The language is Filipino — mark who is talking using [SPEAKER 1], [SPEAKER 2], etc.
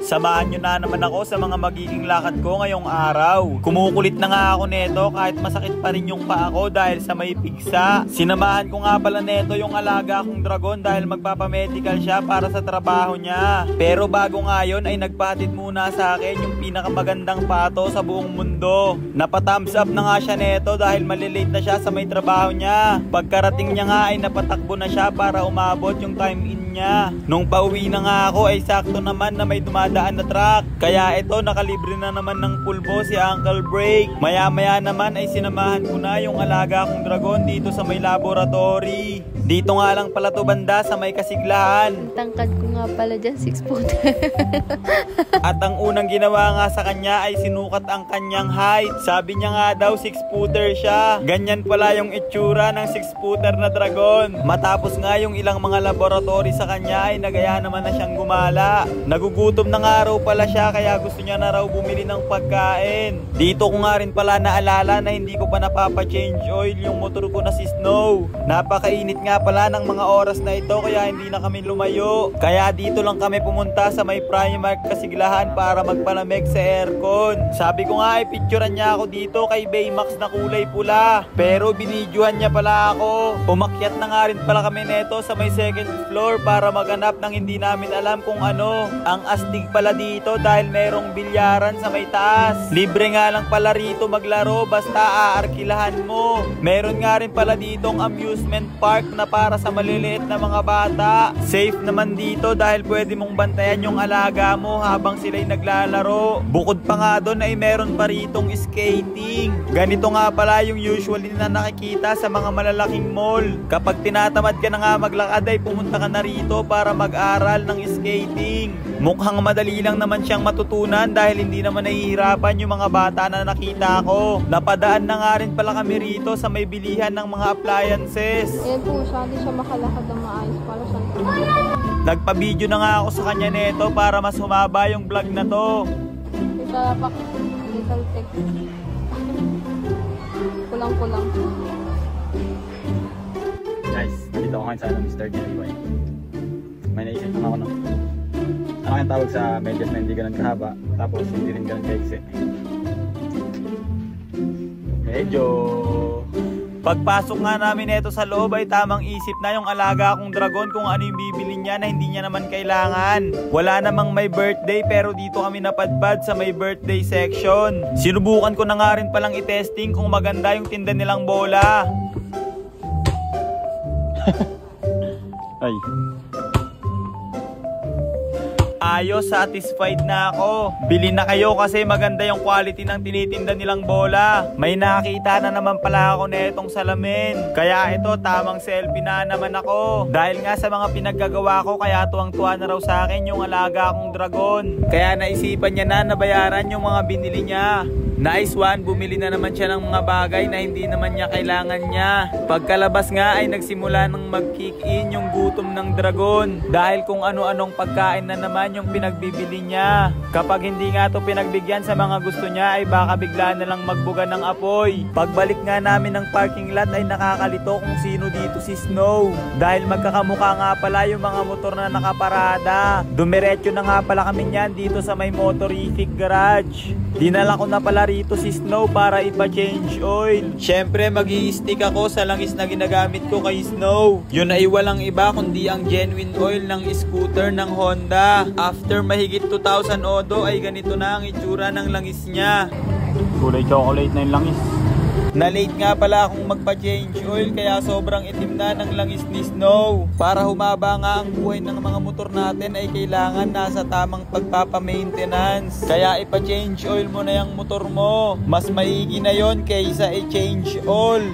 [SPEAKER 1] Samahan nyo na naman ako sa mga magiging lakad ko ngayong araw. Kumukulit na nga ako neto kahit masakit pa rin yung paa ko dahil sa may pigsa. Sinamahan ko nga pala neto yung alaga kong dragon dahil magpapamedical siya para sa trabaho niya. Pero bago nga yun ay nagpahatid muna sa akin yung pinakamagandang pato sa buong mundo. Napathumbs up na nga siya neto dahil malilate na siya sa may trabaho niya. Pagkarating niya nga ay napatakbo na siya para umabot yung time in niya. Nung pauwi na nga ako ay sakto naman na may dumadaan na truck. Kaya ito nakalibre na naman ng pulbo si Uncle Break. Maya maya naman ay sinamahan ko na yung alaga kong dragon dito sa may laboratory. Dito nga lang pala to banda sa may Kasiglahan.
[SPEAKER 2] Tangkad ko nga pala dyan, 6 foot.
[SPEAKER 1] At ang unang ginawa nga sa kanya ay sinukat ang kanyang height. Sabi niya nga daw 6-footer siya. Ganyan pala yung itsura ng 6-footer na dragon. Matapos nga yung ilang mga laboratory sa kanya ay nagaya naman na siyang gumala. Nagugutom na nga raw pala siya kaya gusto niya na raw bumili ng pagkain. Dito ko nga rin pala naalala na hindi ko pa napapa-change oil yung motor ko na si Snow. Napakainit nga pala ng mga oras na ito kaya hindi na kami lumayo. Kaya dito lang kami pumunta sa may Primark Kasiglahan para magpalamig sa aircon. Sabi ko nga ay picturean niya ako dito kay Baymax na kulay pula. Pero binidyohan niya pala ako. Umakyat na nga rin pala kami neto sa may second floor para maghanap ng hindi namin alam kung ano. Ang astig pala dito dahil merong bilyaran sa may taas. Libre nga lang pala rito maglaro basta aarkilahan mo. Meron nga rin pala ditong amusement park na para sa maliliit na mga bata. Safe naman dito dahil pwede mong bantayan yung alaga mo habang sila'y naglalaro. Bukod pa nga doon ay meron pa ritong skating. Ganito nga pala yung usually na nakikita sa mga malalaking mall. Kapag tinatamad ka na nga maglakad ay pumunta ka na rito para mag-aral ng skating. Mukhang madali lang naman siyang matutunan dahil hindi naman nahihirapan yung mga bata na nakita ko. Napadaan na nga rin pala kami rito sa may bilihan ng mga appliances.
[SPEAKER 2] Ayan po siya, hindi siya makalakad ng maayos para sa
[SPEAKER 1] Nagpa-video na nga ako sa kanya neto para mas humaba yung vlog na to.
[SPEAKER 2] Italapak, little text. Kulang-kulang.
[SPEAKER 3] Guys, nandito ako ngayon sa Mr. DIY. May naisip naman ako ng ano kayang tawag sa medyas na hindi ganun kahaba tapos hindi rin ganun kaiksi. Medyo
[SPEAKER 1] pagpasok nga namin neto sa loob ay tamang isip na yung alaga kong dragon kung ano yung bibili niya na hindi niya naman kailangan. Wala namang may birthday pero dito kami napadpad sa may birthday section. Sinubukan ko na nga rin palang i-testing kung maganda yung tinda nilang bola.
[SPEAKER 3] ay
[SPEAKER 1] Ayos, satisfied na ako. Bili na kayo kasi maganda yung quality ng tinitinda nilang bola. May nakita na naman pala ako netong salamin. Kaya ito, tamang selfie na naman ako. Dahil nga sa mga pinaggagawa ko, kaya tuwang-tuwa na raw sa akin yung alaga kong dragon. Kaya naisipan niya na nabayaran yung mga binili niya. Nice one, bumili na naman siya ng mga bagay na hindi naman niya kailangan niya. Pagkalabas nga ay nagsimula ng mag-kick in yung gutom ng dragon. Dahil kung ano-anong pagkain na naman yung pinagbibili niya. Kapag hindi nga to pinagbigyan sa mga gusto niya ay baka bigla na lang magbuga ng apoy. Pagbalik nga namin ng parking lot ay nakakalito kung sino dito si Snow. Dahil magkakamukha nga pala yung mga motor na nakaparada. Dumiretso na nga pala kami niyan dito sa may motorific garage. Dinala ko na pala rito si Snow para ipa-change oil. Syempre mag-i-stick ako sa langis na ginagamit ko kay Snow. Yun ay walang iba kundi ang genuine oil ng scooter ng Honda. After mahigit 2,000 odo ay ganito na ang itsura ng langis niya.
[SPEAKER 3] kulay chocolate na yung langis.
[SPEAKER 1] Na-late nga pala akong magpa-change oil kaya sobrang itim na ng langis ni Snow. Para humaba nga ang buhay ng mga motor natin ay kailangan nasa tamang pagpapa-maintenance. Kaya ipa-change oil mo na yung motor mo. Mas maigi na yon kaysa i-change oil.